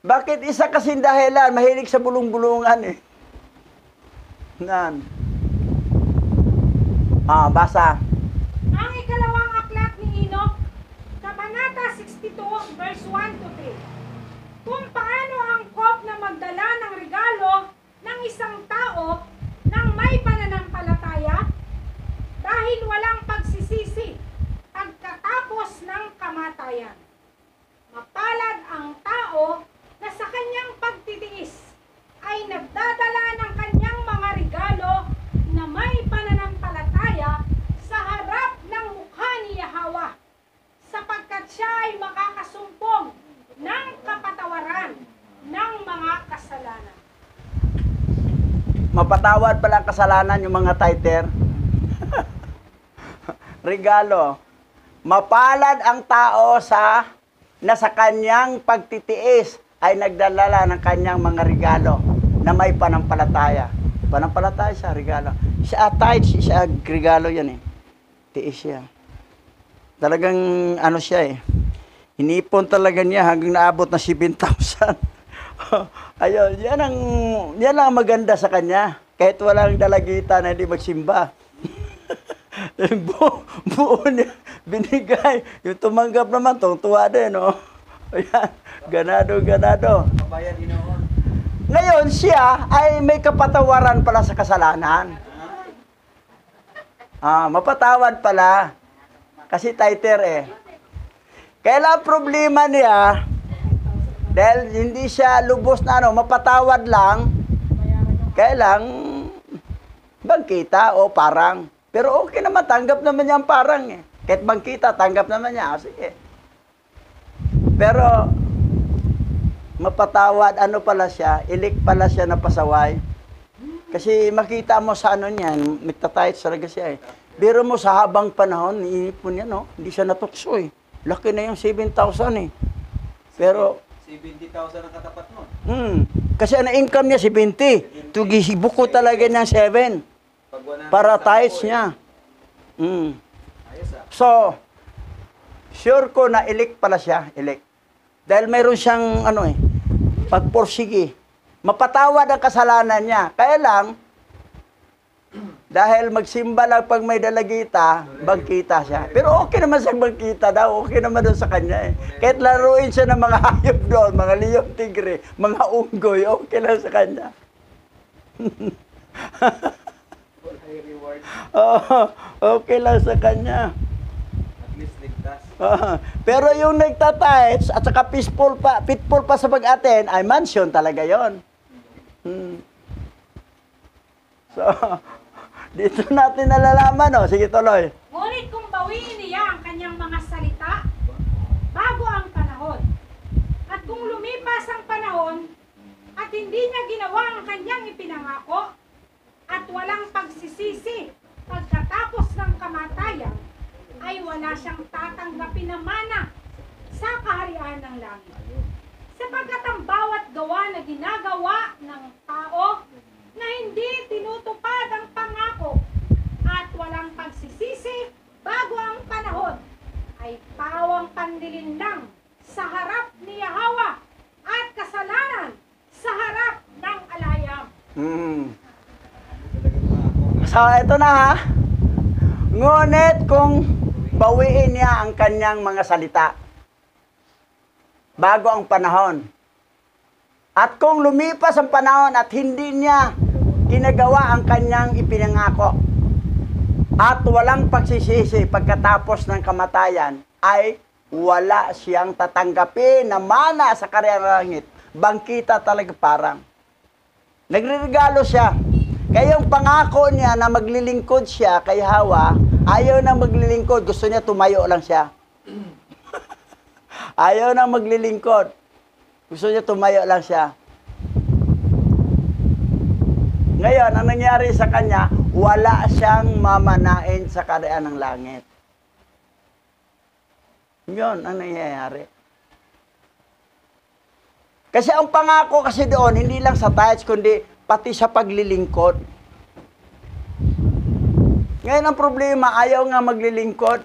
Bakit isa kasing dahilan? Mahilig sa bulong-bulungan eh. Nan. Basa. Ang ikalawang aklat ni Enoch, Kabanata 62, verse 1 to 3. Kung paano angkop na magdala ng regalo ng isang tao ng may pananampalataya dahil walang pagsisisi pagkatapos ng kamatayan. Mapalad ang tao na sa kanyang pagtitiis ay nagdadala ng kanyang mga regalo na may pananampalataya sa harap ng mukha ni Yahweh, sapagkat siya ay makakasumpong ng kapatawaran ng mga kasalanan. Mapatawad pala ang kasalanan yung mga tither. Regalo. Mapalad ang tao na sa kanyang pagtitiis ay nagdalala ng kanyang mga regalo na may panampalataya. Panampalataya siya, regalo. Siya tithe, siya regalo yan eh. Tiis siya. Talagang siya eh. Hinipon talaga niya hanggang naabot na 7,000. Ayun, yan ang maganda sa kanya. Kahit walang dalagita na hindi magsimba. Buo niya, binigay. Yung tumanggap naman, tuwa din, no? Ayan, ganado. Kabayan Ginoon. Ngayon, siya ay may kapatawaran pala sa kasalanan. Mapatawad pala. Kasi tither eh. Kaya problema niya, dahil hindi siya lubos na mapatawad lang, kaya lang, bangkita o parang. Pero okay naman, tanggap naman niya ang parang eh. Kahit bangkita, tanggap naman niya. Sige. Pero, mapatawad, pala siya, pala siya na pasaway. Kasi makita mo sa niyan, nagtatayit talaga siya eh. Biro mo sa habang panahon, iipon niya, no? Hindi siya natukso eh. Laki na yung 7,000 eh. Pero, 70,000 ang katapat mo. Kasi ang income niya 70. Buko talaga niya 7. Para tithes niya. Ayos ah. So, sure ko na pala siya, Dahil mayroon siyang pagporsige. Mapatawad ang kasalanan niya. Kaya lang, dahil magsimba lang pag may dalagita, bangkita siya. Pero okay naman sa bangkita daw, okay naman doon sa kanya eh. Kahit laruin siya ng mga hayop doon, mga liyong tigre, mga unggoy, okay lang sa kanya. High reward. Okay lang sa kanya. At least ligtas. Pero yung nagtatights at saka pitfall pa sa pag-attend, ay mansion talaga yon. So, dito natin nalalaman, Sige, tuloy. Ngunit kung bawiin niya ang kanyang mga salita bago ang panahon, at kung lumipas ang panahon at hindi niya ginawa ang kanyang ipinangako, at walang pagsisisi pagkatapos ng kamatayan, ay wala siyang tatanggapin na mana sa kaharian ng langit. Sapagkat ang bawat gawa na ginagawa ng tao na hindi tinutupad ang pangako at walang pagsisisi bago ang panahon ay pawang panlilinlang sa harap ni Yahweh at kasalanan sa harap ng alayam. So, ito na Ngunit kung bawiin niya ang kanyang mga salita bago ang panahon, at kung lumipas ang panahon at hindi niya ginagawa ang kanyang ipinangako, at walang pagsisisi pagkatapos ng kamatayan, ay wala siyang tatanggapin na mana sa karyang langit. Bangkita talaga parang. Nagregalo siya. Kaya yung pangako niya na maglilingkod siya kay Hawa, ayaw na maglilingkod, gusto niya tumayo lang siya. Ayaw na maglilingkod. Gusto niya tumayo lang siya. Ngayon, ang nangyari sa kanya, wala siyang mamanain sa karyang ng langit. Yun ang nangyayari. Kasi ang pangako kasi doon, hindi lang sa tithes, kundi pati sa paglilingkod. Ngayon ang problema, ayaw nga maglilingkod.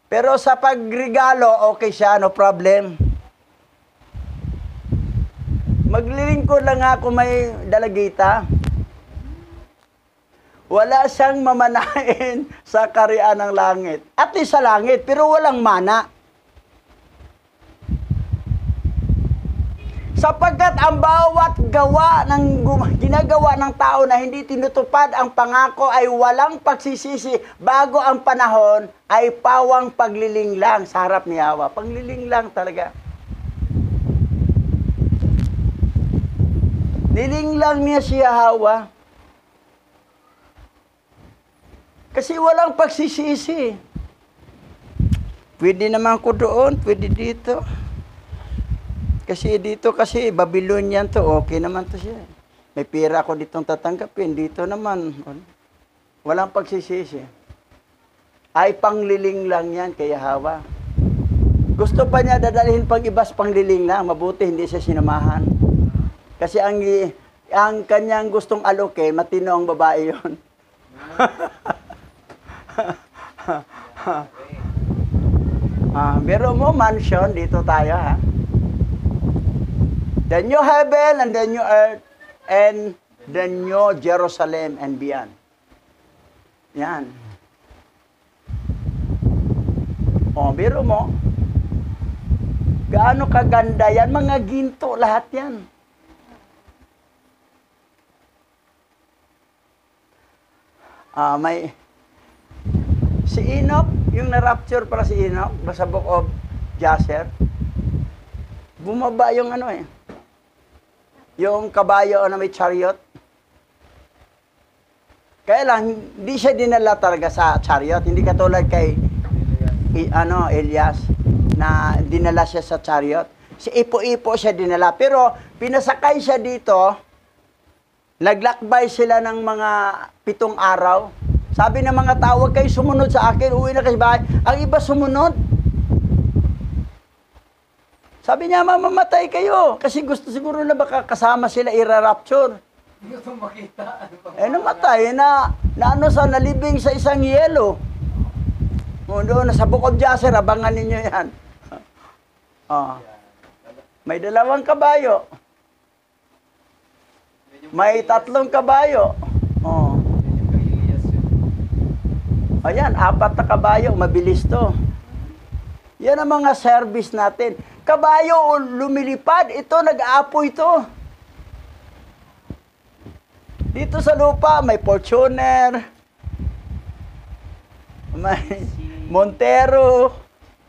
Pero sa pagregalo, okay siya, no problem. Maglilingkod lang nga kung may dalagita. Wala siyang mamanain sa karyaan ng langit. At least sa langit, pero walang mana. Sapagkat ang bawat gawa ng ginagawa ng tao na hindi tinutupad ang pangako ay walang pagsisisi bago ang panahon ay pawang pagliling lang sa harap ni Hawa. Pagliling lang talaga. Niling lang niya si Hawa. Kasi walang pagsisisi. Pwede naman ko doon, pwede dito. Kasi dito kasi, Babylonian to, okay naman to siya. May pira ako ditong tatanggapin, dito naman. Walang pagsisisi. Ay pangliling lang yan kay Hawa. Gusto pa niya dadalhin pag ibas pangliling lang, mabuti hindi siya sinamahan. Kasi ang kanyang gustong aloke, matino ang babae yon. Pero mo mansion, dito tayo ha. The new heaven and the new earth and the new Jerusalem and beyond. Yan. Biro mo. Gaano kaganda yan. Mga ginto lahat yan. May si Enoch, yung na-rapture para si Enoch, sa Book of Jasher, bumaba yung yung kabayo na may chariot. Kaya lang, hindi siya dinala talaga sa chariot. Hindi katulad kay Elias, na dinala siya sa chariot. Si Ipo-Ipo siya dinala. Pero, pinasakay siya dito, naglakbay sila ng mga 7 araw. Sabi ng mga tao, huwag kayo sumunod sa akin, uwi na kayo bahay. Ang iba sumunod. Sabi niya, mamamatay kayo. Kasi gusto siguro na baka kasama sila ira-rapture. Hindi ko itong makita. Namatay na nalibing sa isang yelo. Doon, sa Book of Jasher, abangan ninyo yan. May 2 kabayo. May 3 kabayo. Ayan, 4 na kabayo. Mabilis to. Yan ang mga service natin. Kabayo lumilipad. Ito, nag-aapoy ito. Dito sa lupa, may Fortuner, may Montero,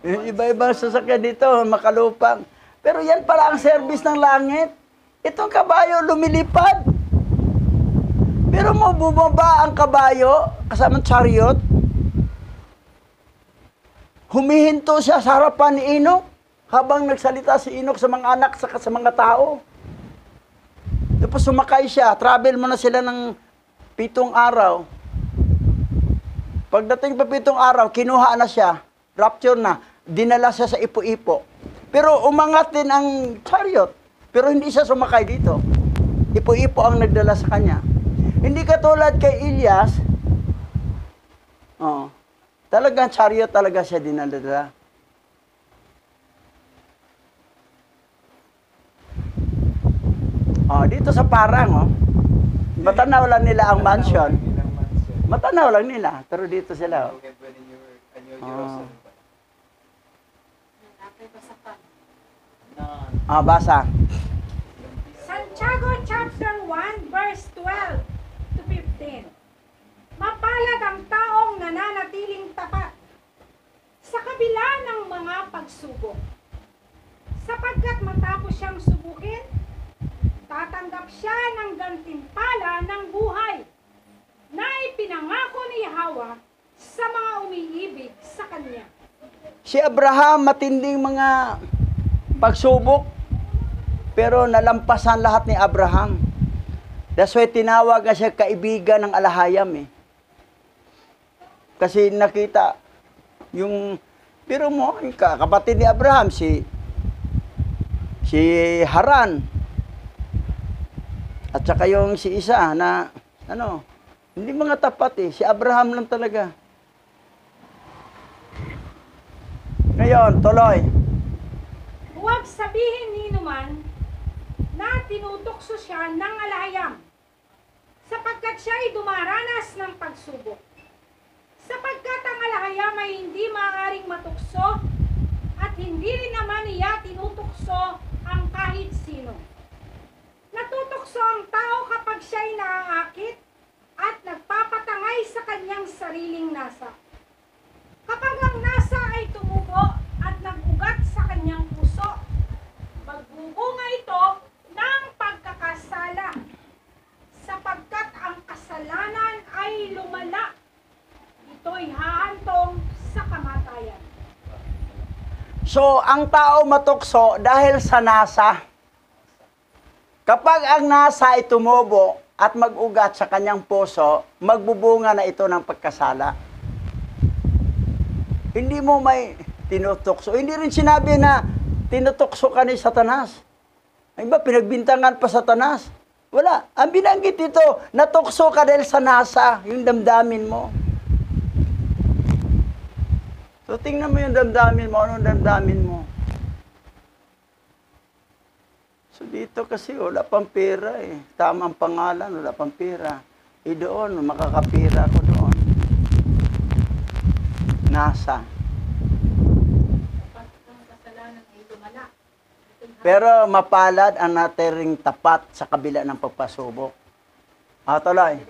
iba-ibang sasakyan dito, makalupang. Pero yan pala ang service ng langit. Itong kabayo lumilipad. Pero mo bumaba ang kabayo, kasamang chariot, humihinto siya sa harapan ni Enoch habang nagsalita si Enoch sa mga anak sa mga tao. Tapos sumakay siya, travel mo na sila ng 7 araw. Pagdating pa 7 araw, kinuha na siya, rapture na, dinala siya sa Ipo-Ipo. Pero umangat din ang chariot, pero hindi siya sumakay dito. Ipo-Ipo ang nagdala sa kanya. Hindi katulad kay Elias, talagang chariot talaga siya dinadala. Dito sa Parang, matanaw lang nila ang mansion. Matanaw lang nila, pero dito sila. Basa. Santiago chapter 1 verse 12 to 15. Mapalad ang taong nananatiling tapat sa kabila ng mga pagsubok. Sapagkat matapos siyang subukin, tatanggap siya ng gantimpala ng buhay na ipinangako ni Yahweh sa mga umiibig sa Kanya. Si Abraham, matinding mga pagsubok, pero nalampasan lahat ni Abraham. That's why tinawag na siya kaibigan ng alahayam eh. Kasi nakita yung, pero mo, kapatid ni Abraham, si Haran, at saka yung si isa na, hindi mga tapat eh, si Abraham lang talaga. Ngayon, tuloy. Huwag sabihin ni Numan na tinutukso siya ng alahayam, sapagkat siya ay dumaranas ng pagsubok. Sapagkat ang alahayam ay hindi maaaring matukso, at hindi rin naman niya tinutukso ang kahit sino. Natutukso ang tao kapag siya ay naaakit at nagpapatangay sa kanyang sariling nasa. Kapag ang nasa ay tumubo at nag-ugat sa kanyang puso, magbubunga ito ng pagkakasala, sapagkat ang kasalanan ay lumala. Ito'y hahantong sa kamatayan. So, ang tao matukso dahil sa nasa. Kapag ang nasa ay tumubo at mag-ugat sa kanyang puso, magbubunga na ito ng pagkasala. Hindi mo may tinutukso. Hindi rin sinabi na tinutukso ka ni Satanas. Ay ba, pinagbintangan pa Satanas? Wala. Ang binanggit ito, natukso ka dahil sa nasa, yung damdamin mo. So, tingnan mo yung damdamin mo. Anong damdamin mo? So, dito kasi wala pang pera eh. Tamang pangalan, wala pang pera. Doon, makakapira ko doon. Nasa. Pero mapalad ang nating tapat sa kabila ng pagpasubok. Tuloy.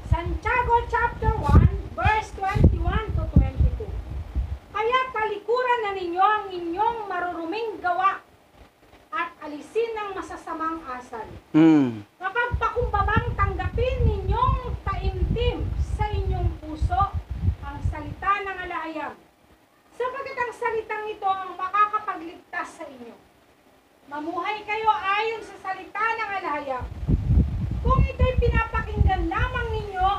Santiago chapter 1, verse 21 to 22. Kaya talikuran na ninyo ang inyong maruruming gawa at alisin ang masasamang asal. Kapag pakumbabang tanggapin ninyong taimtim sa inyong puso ang salita ng alahayam, sapagkat ang salitang ito ang makakapagligtas sa inyo. Mamuhay kayo ayon sa salita ng alahayam. Kung ito'y pinapakinggan lamang ninyo,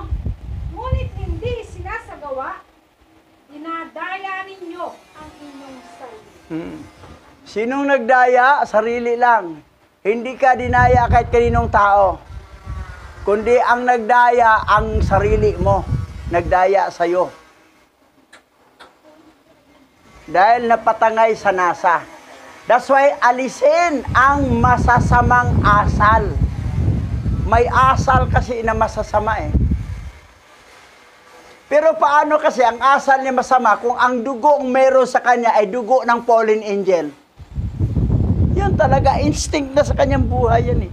ngunit hindi sinasagawa, dinadaya ninyo ang inyong sarili. Sinong nagdaya? Sarili lang. Hindi ka dinaya kahit kaninong tao. Kundi ang nagdaya, ang sarili mo. Nagdaya sa'yo. Dahil napatangay sa nasa. That's why alisin ang masasamang asal. May asal kasi na masasama eh. Pero paano kasi ang asal niya masama kung ang dugong meron sa kanya ay dugo ng fallen angel? Yan talaga, instinct na sa kanyang buhay yan eh.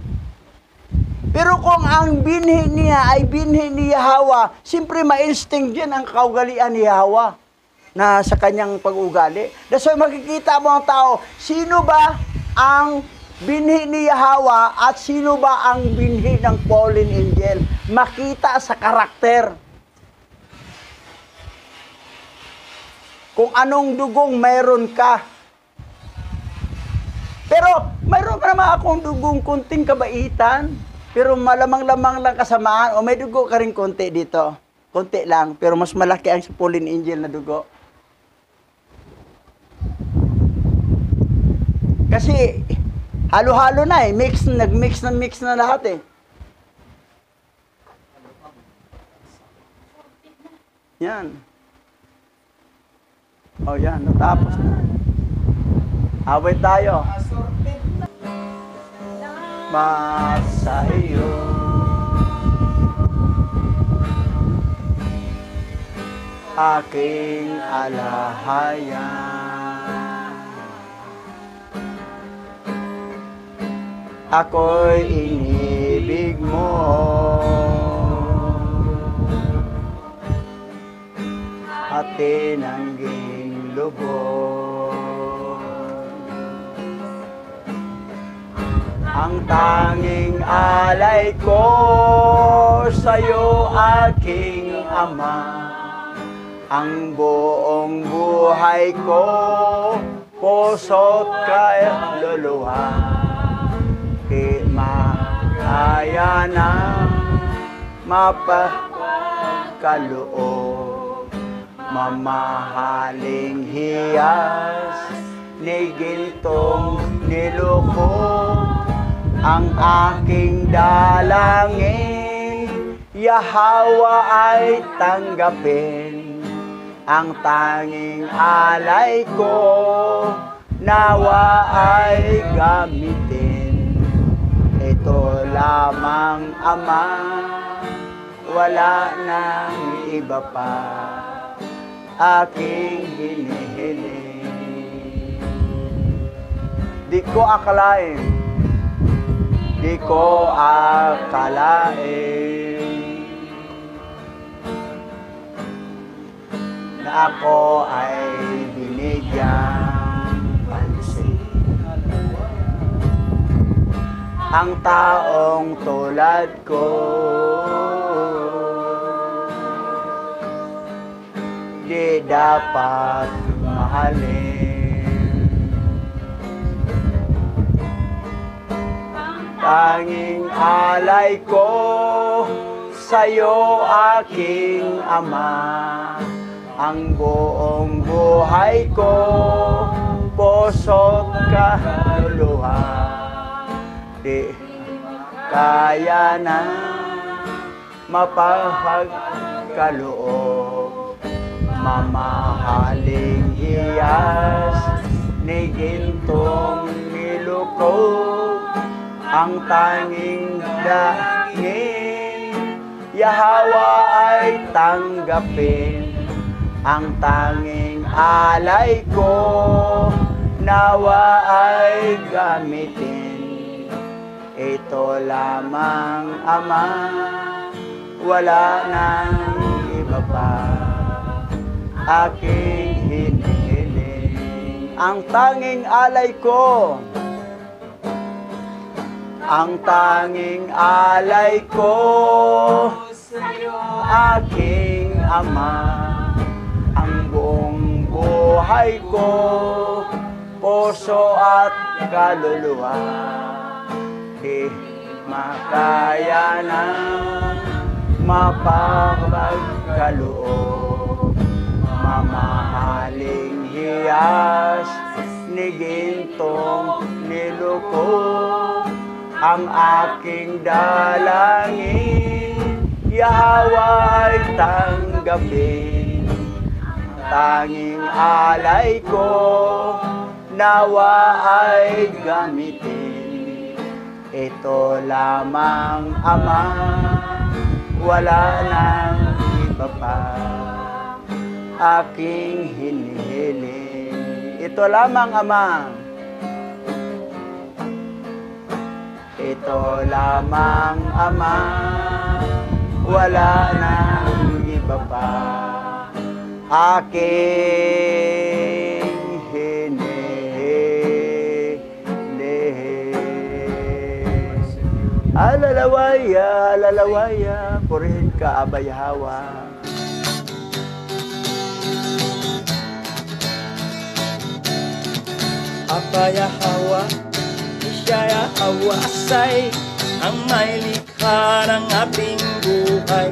Pero kung ang binhi niya ay binhi ni Yahweh, siyempre ma-instinct yan ang kaugalian ni Yahweh na sa kanyang pag-ugali. That's why makikita mo ang tao, sino ba ang binhi ni Yahweh at sino ba ang binhi ng fallen angel? Makita sa karakter. Kung anong dugong mayroon ka. Pero mayroon pa naman akong dugong kunting kabaitan, pero malamang-lamang lang kasamaan, o may dugo ka rin konti dito. Konti lang, pero mas malaki ang fallen angel na dugo. Kasi halo-halo na eh, nag-mix na lahat eh. Yan. Oh yan, natapos na. Away tayo. Assorted na. Masayo. Aking alahayan. Ako'y inibig mo. at tinangging lubos. Ang tanging alay ko sa'yo, aking Ama, ang buong buhay ko, puso't kaluluwa, di makaya na mapagkaloob. Mamahaling hiyas ni gintong nilukog, ang aking dalangin, Yahawa ay tanggapin. Ang tanging alay ko, nawa ay gamitin. Ito lamang, Ama, wala nang iba pa aking hinihiling. Di ko akalain, di ko akalain na ako ay binigyang pansin. Ang taong tulad ko, di dapat mahalin. Tanging alay ko sa'yo, aking Ama, ang buong buhay ko, puso't kaluluwa, di kaya na mapagkaloob. Mamahaling hiyas ni gintong nilukog, ang tanging dangin, Yahawa ay tanggapin. Ang tanging alay ko, nawa ay gamitin. Ito lamang, Ama, wala nang iba pa aking hinihiling. Ang tanging alay ko, ang tanging alay ko sa'yo, aking Ama, ang buong buhay ko, puso at kaluluwa, di makaya na mapagkaloob. Mamahaling hiyas ni gintong nilukog, ang aking dalangin, Yahawa ay tanggapin. Tanging alay ko, nawa ay gamitin. Ito lamang, Ama, wala nang iba pa aking hinihiling. Ito lamang, Ama, ito lamang, Ama, wala nang iba pa aking hinihiling. Alalawaya, alalawaya, purihin ka, Aba Yahawa. Aba Yahawa, Isya Yahawa, Asay, ang may likha ng abing buhay.